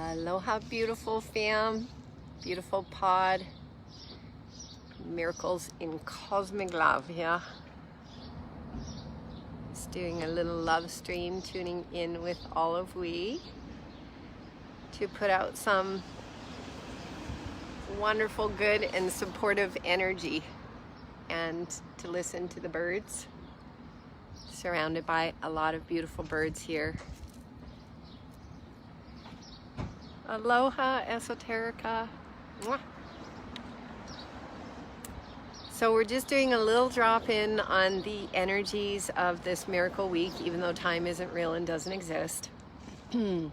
Aloha, beautiful fam, beautiful pod, miracles in cosmic love here. Just doing a little love stream, tuning in with all of we to put out some wonderful, good, and supportive energy, and to listen to the birds. Surrounded by a lot of beautiful birds here. Aloha, Esoterica. Mwah. So we're just doing a little drop in on the energies of this miracle week, even though time isn't real and doesn't exist. And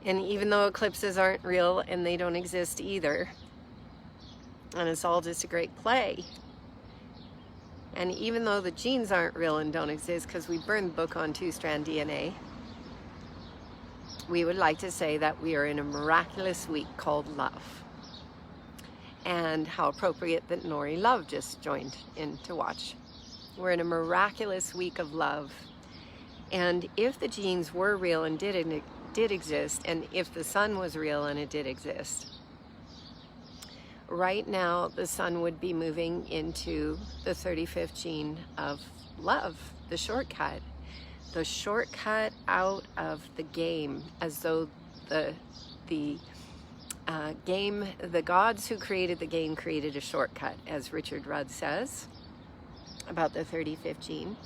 even though eclipses aren't real and they don't exist either. And it's all just a great play. And even though the genes aren't real and don't exist because we burned the book on 2-strand DNA, we would like to say that we are in a miraculous week called love. And how appropriate that Nori Love just joined in to watch. We're in a miraculous week of love. And if the genes were real and did exist, and if the sun was real and it did exist, right now the sun would be moving into the 35th gene of love, the shortcut. The shortcut out of the game, as though the game, the gods who created the game created a shortcut, as Richard Rudd says about the 35th gene.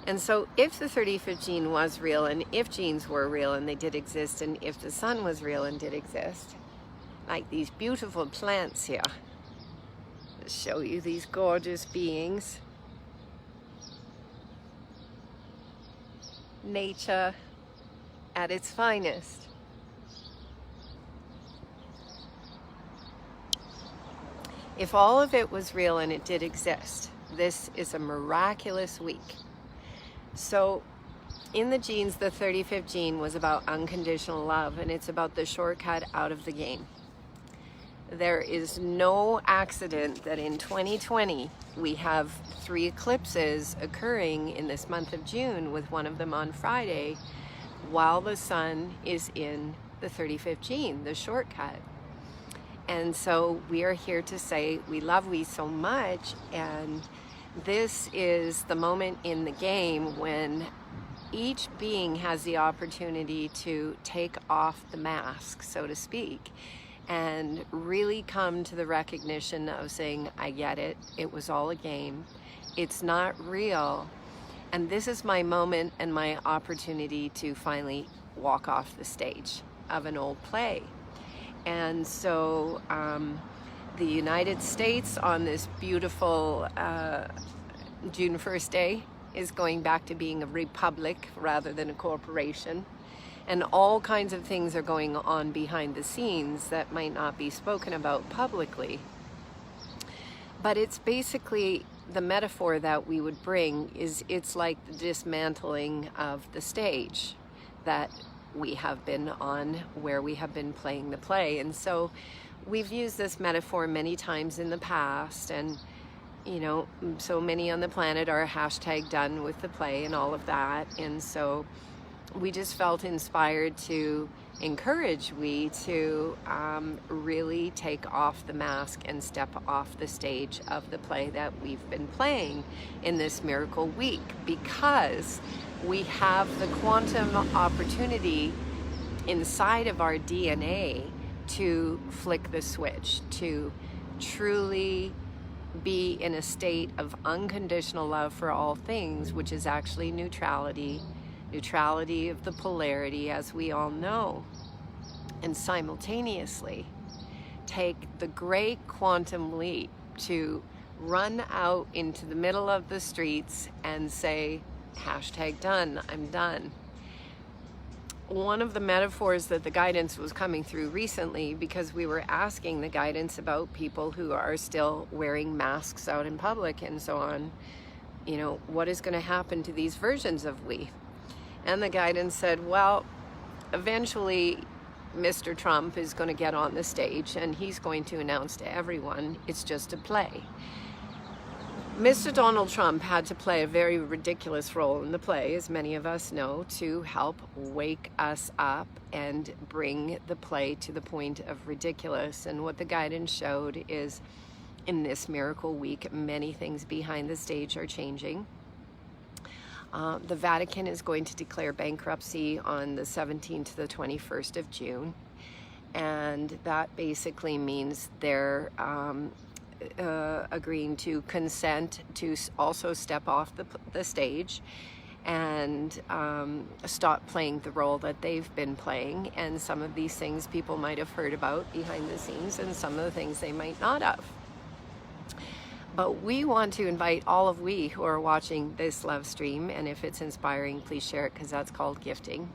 And so if the 35th gene was real, and if genes were real and they did exist, and if the sun was real and did exist, like these beautiful plants here, I'll show you these gorgeous beings. Nature at its finest. If all of it was real and it did exist, this is a miraculous week. So in the genes, the 35th gene was about unconditional love, and it's about the shortcut out of the game. There is no accident that in 2020 we have 3 eclipses occurring in this month of June, with one of them on Friday, while the sun is in the 35th gene, the shortcut. And so we are here to say we love we so much, and this is the moment in the game when each being has the opportunity to take off the mask, so to speak, and really come to the recognition of saying, I get it, it was all a game, it's not real, and this is my moment and my opportunity to finally walk off the stage of an old play. And so the United States on this beautiful June 1st day is going back to being a republic rather than a corporation. And all kinds of things are going on behind the scenes that might not be spoken about publicly. But it's basically the metaphor that we would bring is it's like the dismantling of the stage that we have been on, where we have been playing the play. And so we've used this metaphor many times in the past, and you know, so many on the planet are #done with the play and all of that. And so we just felt inspired to encourage we to really take off the mask and step off the stage of the play that we've been playing in this miracle week, because we have the quantum opportunity inside of our DNA to flick the switch, to truly be in a state of unconditional love for all things, which is actually neutrality of the polarity, as we all know, and simultaneously take the great quantum leap to run out into the middle of the streets and say, #done, I'm done. One of the metaphors that the guidance was coming through recently, because we were asking the guidance about people who are still wearing masks out in public and so on, you know, what is going to happen to these versions of we? And the guidance said, well, eventually Mr. Trump is going to get on the stage and he's going to announce to everyone it's just a play. Mr. Donald Trump had to play a very ridiculous role in the play, as many of us know, to help wake us up and bring the play to the point of ridiculous. And what the guidance showed is, in this miracle week, many things behind the stage are changing. The Vatican is going to declare bankruptcy on the 17th to the 21st of June. And that basically means they're agreeing to consent to also step off the stage and stop playing the role that they've been playing. And some of these things people might have heard about behind the scenes, and some of the things they might not have. But we want to invite all of we who are watching this live stream, and if it's inspiring, please share it, because that's called gifting.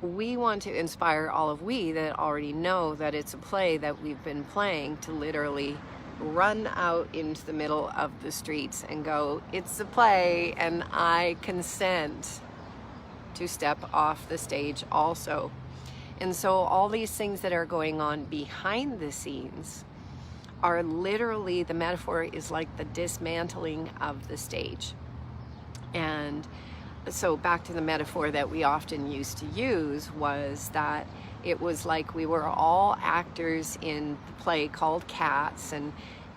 We want to inspire all of we that already know that it's a play that we've been playing to literally run out into the middle of the streets and go, it's a play and I consent to step off the stage also. And so all these things that are going on behind the scenes are literally, the metaphor is like the dismantling of the stage. And so back to the metaphor that we often used to use, was that it was like we were all actors in the play called Cats. And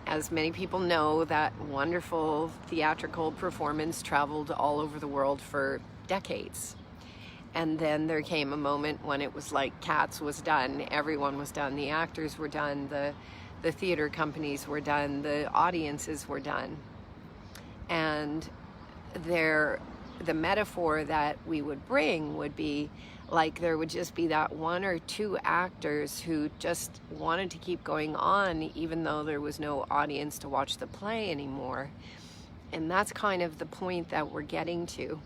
as many people know, that wonderful theatrical performance traveled all over the world for decades. And then there came a moment when it was like Cats was done. Everyone was done. The actors were done. The theater companies were done. The audiences were done. And the metaphor that we would bring would be like there would just be that one or two actors who just wanted to keep going on even though there was no audience to watch the play anymore. And that's kind of the point that we're getting to,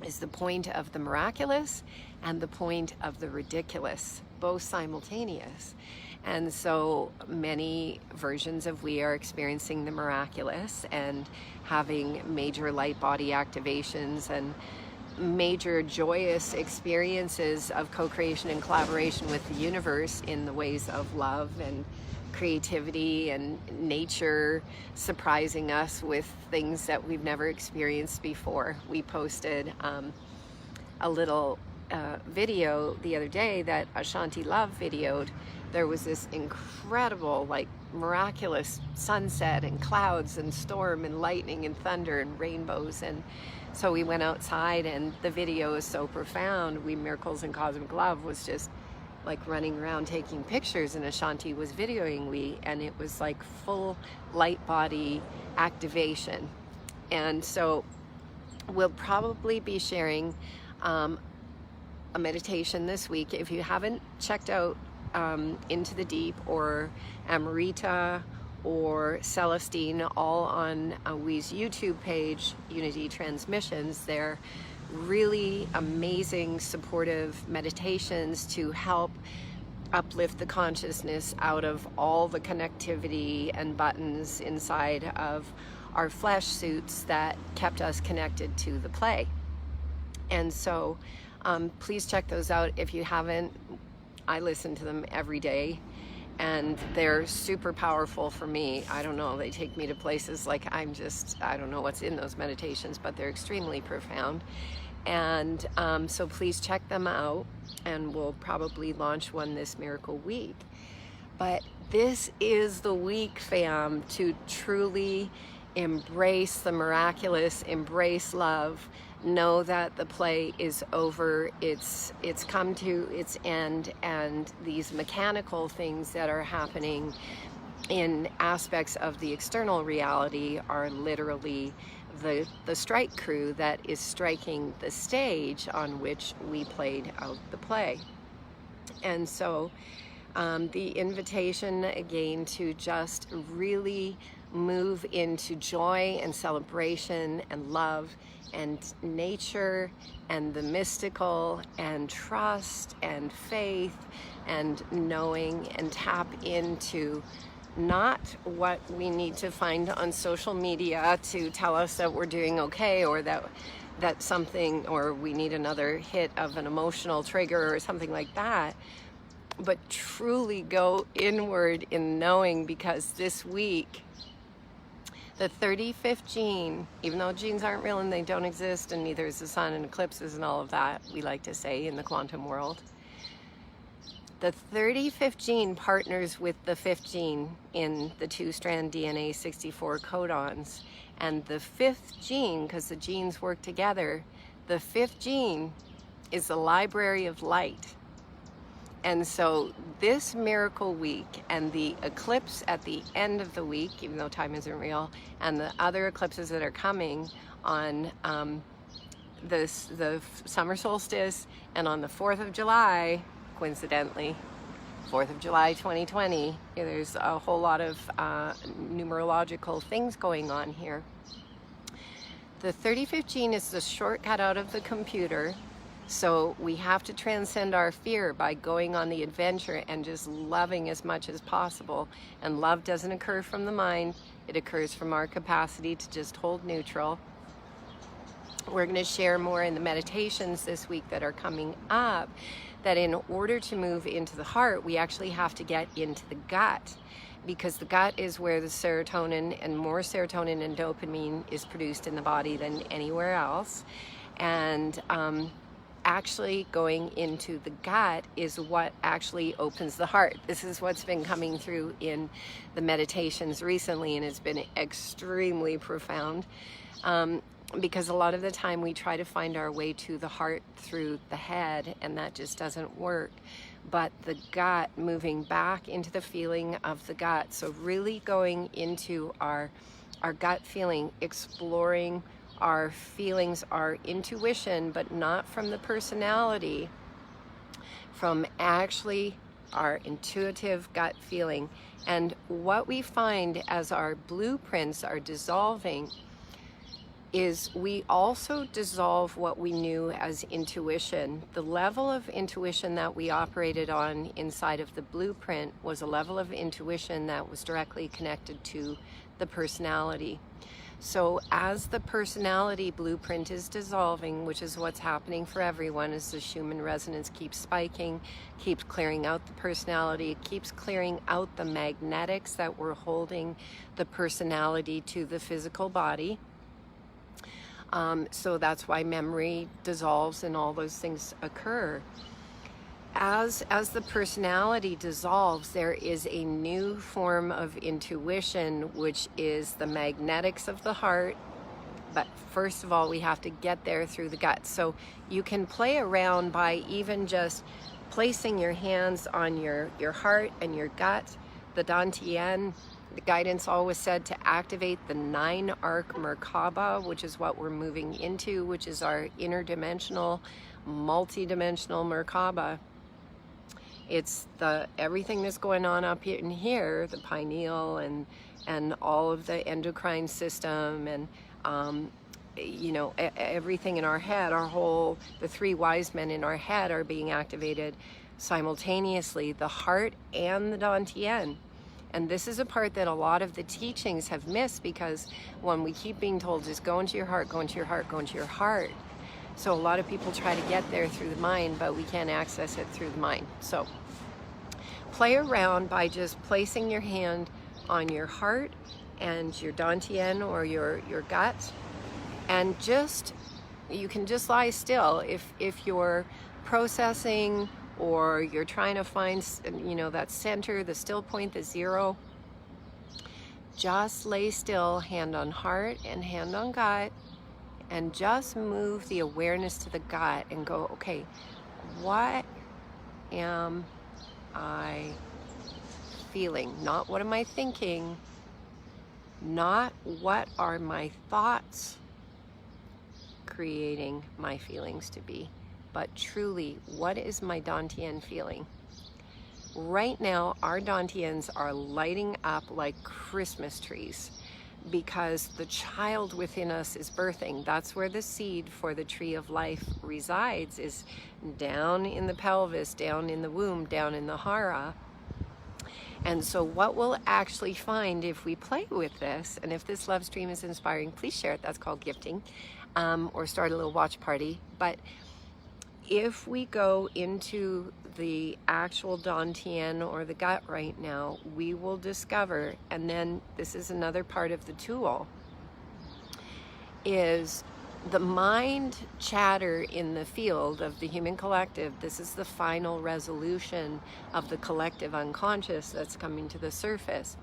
is the point of the miraculous and the point of the ridiculous, both simultaneous. And so many versions of we are experiencing the miraculous and having major light body activations and major joyous experiences of co-creation and collaboration with the universe in the ways of love and creativity and nature surprising us with things that we've never experienced before. We posted a little video the other day that Ashanti Love videoed. There was this incredible, like, miraculous sunset and clouds and storm and lightning and thunder and rainbows. And so we went outside, and the video is so profound. We Miracles and Cosmic Love was just like running around taking pictures, and Ashanti was videoing we, and it was like full light body activation. And so we'll probably be sharing a meditation this week. If you haven't checked out Into the Deep or Amrita or Celestine, all on we's YouTube page, Unity Transmissions. They're really amazing, supportive meditations to help uplift the consciousness out of all the connectivity and buttons inside of our flesh suits that kept us connected to the play. And so please check those out if you haven't. I listen to them every day, and they're super powerful for me. I don't know, they take me to places like I don't know what's in those meditations, but they're extremely profound. And so please check them out, and we'll probably launch one this miracle week. But this is the week, fam, to truly embrace the miraculous, embrace love, know that the play is over, it's come to its end, and these mechanical things that are happening in aspects of the external reality are literally the strike crew that is striking the stage on which we played out the play. And so the invitation again to just really move into joy and celebration and love and nature and the mystical and trust and faith and knowing, and tap into not what we need to find on social media to tell us that we're doing okay, or that something, or we need another hit of an emotional trigger or something like that, but truly go inward in knowing, because this week The 35th gene, even though genes aren't real and they don't exist, and neither is the sun and eclipses and all of that, we like to say in the quantum world, the 35th gene partners with the 5th gene in the 2-strand DNA 64 codons. And the 5th gene, because the genes work together, the 5th gene is the library of light. And so this miracle week and the eclipse at the end of the week, even though time isn't real, and the other eclipses that are coming on the summer solstice and on the 4th of July, coincidentally, 4th of July 2020, there's a whole lot of numerological things going on here. The 35th gene is the shortcut out of the computer, so we have to transcend our fear by going on the adventure and just loving as much as possible. And love doesn't occur from the mind, it occurs from our capacity to just hold neutral. We're going to share more in the meditations this week that are coming up, that in order to move into the heart, we actually have to get into the gut, because the gut is where the serotonin, and more serotonin and dopamine is produced in the body than anywhere else. And actually going into the gut is what actually opens the heart. This is what's been coming through in the meditations recently, and it's been extremely profound. Because a lot of the time we try to find our way to the heart through the head, and that just doesn't work. But the gut, moving back into the feeling of the gut, so really going into our gut feeling, exploring our feelings, our intuition, but not from the personality, from actually our intuitive gut feeling. And what we find as our blueprints are dissolving is we also dissolve what we knew as intuition. The level of intuition that we operated on inside of the blueprint was a level of intuition that was directly connected to the personality. So as the personality blueprint is dissolving, which is what's happening for everyone as the Schumann resonance keeps spiking, keeps clearing out the personality, it keeps clearing out the magnetics that were holding the personality to the physical body. So that's why memory dissolves and all those things occur. As the personality dissolves, there is a new form of intuition, which is the magnetics of the heart. But first of all, we have to get there through the gut. So you can play around by even just placing your hands on your heart and your gut, the Dantian. The guidance always said to activate the 9-arc Merkaba, which is what we're moving into, which is our interdimensional, multi-dimensional Merkaba. It's everything that's going on up here in here, the pineal and all of the endocrine system, and everything in our head, the 3 wise men in our head are being activated simultaneously, the heart and the Dantian. And this is a part that a lot of the teachings have missed, because when we keep being told just go into your heart, go into your heart, go into your heart. So a lot of people try to get there through the mind, but we can't access it through the mind. So play around by just placing your hand on your heart and your Dantian or your gut, and you can just lie still if you're processing, or you're trying to find, that center, the still point, the 0. Just lay still, hand on heart and hand on gut, and just move the awareness to the gut and go, okay, what am I feeling? Not what am I thinking, not what are my thoughts creating my feelings to be, but truly, what is my Dantian feeling? Right now, our Dantians are lighting up like Christmas trees, because the child within us is birthing. That's where the seed for the tree of life resides, is down in the pelvis, down in the womb, down in the hara. And so what we'll actually find if we play with this, and if this love stream is inspiring, please share it. That's called gifting, or start a little watch party. But if we go into the actual Dantian or the gut right now, we will discover, and then this is another part of the tool, is the mind chatter in the field of the human collective. This is the final resolution of the collective unconscious that's coming to the surface.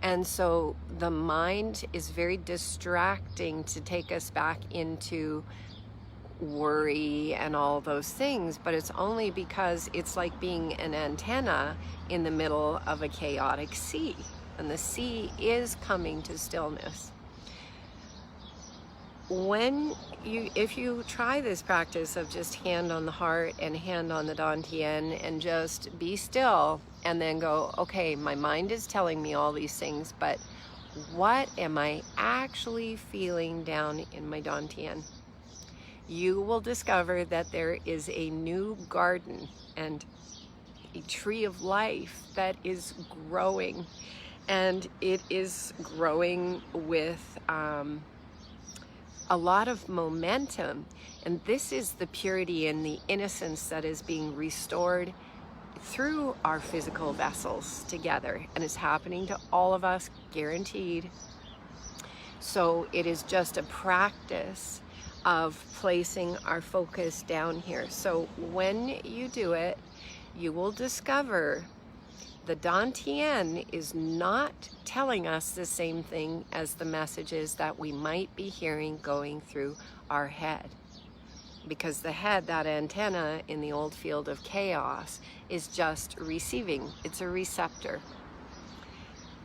And so the mind is very distracting to take us back into worry and all those things, but it's only because it's like being an antenna in the middle of a chaotic sea, and the sea is coming to stillness. If you try this practice of just hand on the heart and hand on the Dantian and just be still and then go, okay, my mind is telling me all these things, but what am I actually feeling down in my Dantian? You will discover that there is a new garden and a tree of life that is growing, and it is growing with a lot of momentum. And this is the purity and the innocence that is being restored through our physical vessels together, and it's happening to all of us, guaranteed. So it is just a practice of placing our focus down here. So when you do it, you will discover the Dantian is not telling us the same thing as the messages that we might be hearing going through our head. Because the head, that antenna in the old field of chaos, is just receiving. It's a receptor.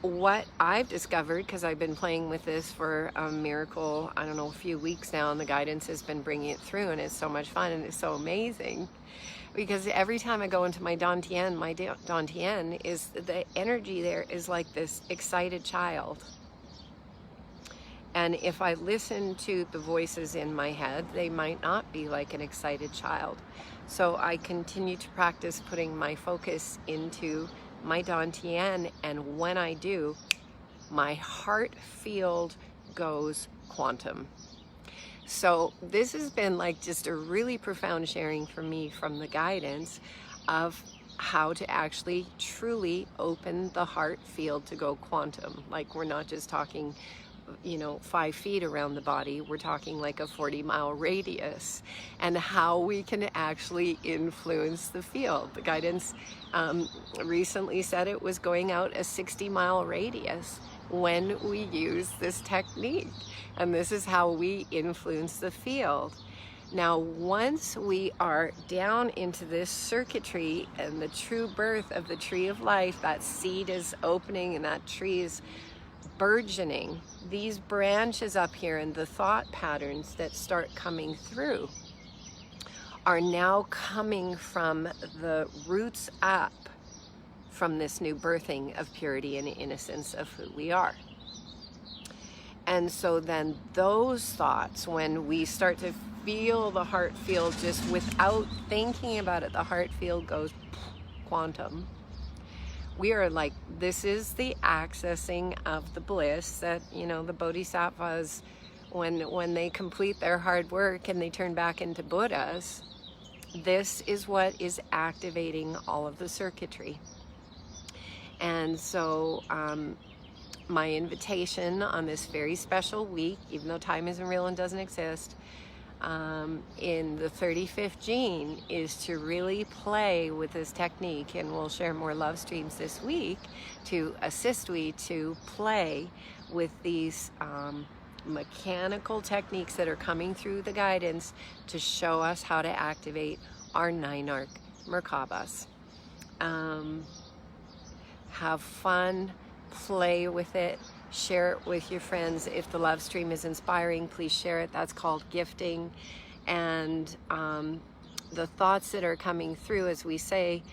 What I've discovered, because I've been playing with this for a miracle, I don't know, a few weeks now, and the guidance has been bringing it through, and it's so much fun and it's so amazing. Because every time I go into my Dantian is the energy there is like this excited child. And if I listen to the voices in my head, they might not be like an excited child. So I continue to practice putting my focus into my Dantian, and when I do, my heart field goes quantum. So this has been like just a really profound sharing for me from the guidance of how to actually truly open the heart field to go quantum. Like, we're not just talking 5 feet around the body, we're talking like a 40-mile radius, and how we can actually influence the field. The guidance recently said it was going out a 60-mile radius when we use this technique, and this is how we influence the field. Now, once we are down into this circuitry and the true birth of the tree of life, that seed is opening and that tree is burgeoning, these branches up here and the thought patterns that start coming through are now coming from the roots up from this new birthing of purity and innocence of who we are. And so then those thoughts, when we start to feel the heart field just without thinking about it, the heart field goes quantum. We are like, this is the accessing of the bliss that, the bodhisattvas, when they complete their hard work and they turn back into Buddhas, this is what is activating all of the circuitry. And so my invitation on this very special week, even though time isn't real and doesn't exist, in the 35th gene, is to really play with this technique, and we'll share more love streams this week to assist we to play with these mechanical techniques that are coming through the guidance to show us how to activate our 9 arc Merkabas. Have fun, play with it, share it with your friends. If the love stream is inspiring, please share it. That's called gifting. And the thoughts that are coming through, as we say,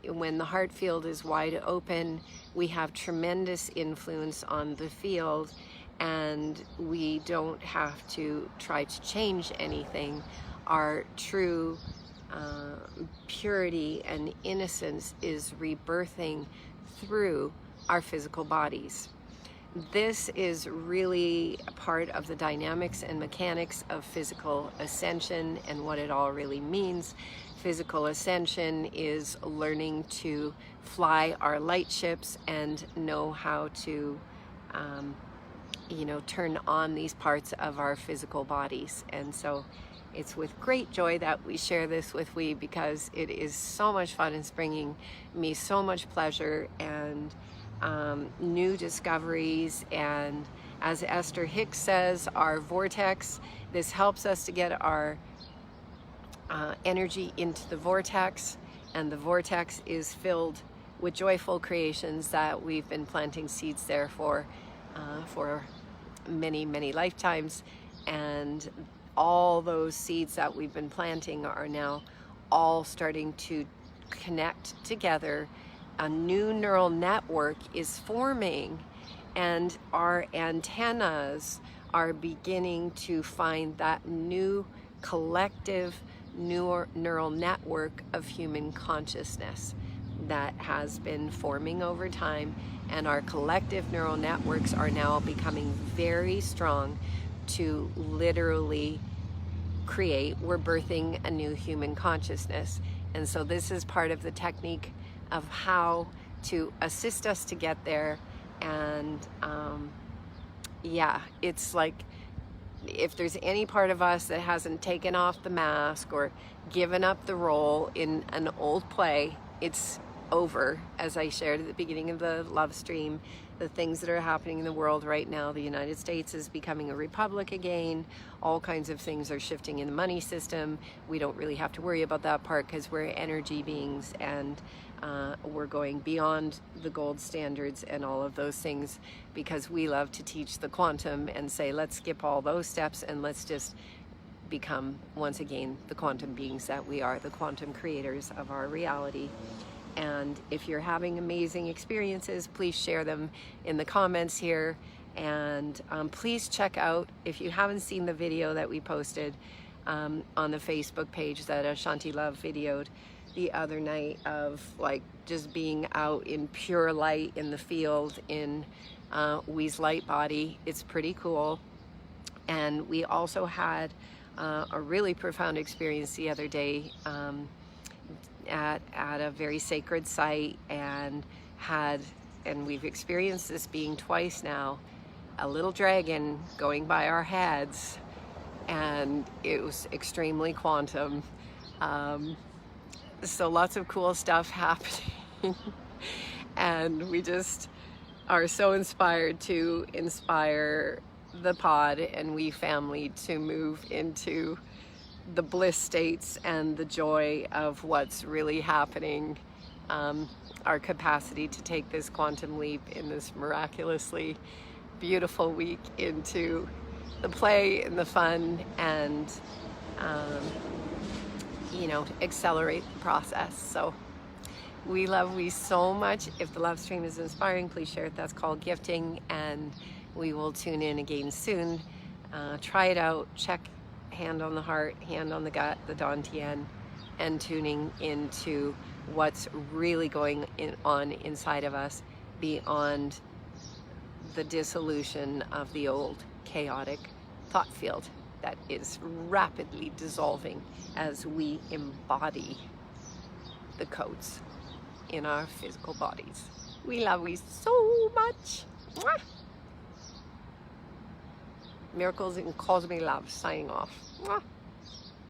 when the heart field is wide open, we have tremendous influence on the field, and we don't have to try to change anything. Our true purity and innocence is rebirthing through our physical bodies. this is really a part of the dynamics and mechanics of physical ascension and what it all really means. Physical ascension is learning to fly our light ships and know how to turn on these parts of our physical bodies. And so it's with great joy that we share this with we, because it is so much fun. It's bringing me so much pleasure and new discoveries. And as Esther Hicks says, our vortex, this helps us to get our energy into the vortex, and the vortex is filled with joyful creations that we've been planting seeds there for many, many lifetimes. And all those seeds that we've been planting are now all starting to connect together. A new neural network is forming, and our antennas are beginning to find that new collective neural network of human consciousness that has been forming over time. And our collective neural networks are now becoming very strong to literally create. We're birthing a new human consciousness. And so this is part of the technique of how to assist us to get there. And yeah, it's like, if there's any part of us that hasn't taken off the mask or given up the role in an old play, it's over. As I shared at the beginning of the love stream, the things that are happening in the world right now, the United States is becoming a republic again. All kinds of things are shifting in the money system. We don't really have to worry about that part because we're energy beings, and we're going beyond the gold standards and all of those things, because we love to teach the quantum and say, let's skip all those steps and let's just become, once again, the quantum beings that we are, the quantum creators of our reality. And if you're having amazing experiences, please share them in the comments here. And please check out, if you haven't seen the video that we posted on the Facebook page that Ashanti Love videoed the other night, of like just being out in pure light in the field in Wee's light body. It's pretty cool. And we also had a really profound experience the other day at a very sacred site, and we've experienced this being twice now, a little dragon going by our heads, and it was extremely quantum. So lots of cool stuff happening. And we just are so inspired to inspire the pod and We family to move into the bliss states and the joy of what's really happening. Our capacity to take this quantum leap in this miraculously beautiful week into the play and the fun, and accelerate the process. So we love We so much. If the love stream is inspiring, please share it. That's called gifting, and we will tune in again soon. Try it out. Check hand on the heart, hand on the gut, the Dantian, and tuning into what's really going on inside of us, beyond the dissolution of the old chaotic thought field that is rapidly dissolving as we embody the codes in our physical bodies. We love you so much. Mwah! Miracles and Cosmic Love signing off. Mwah!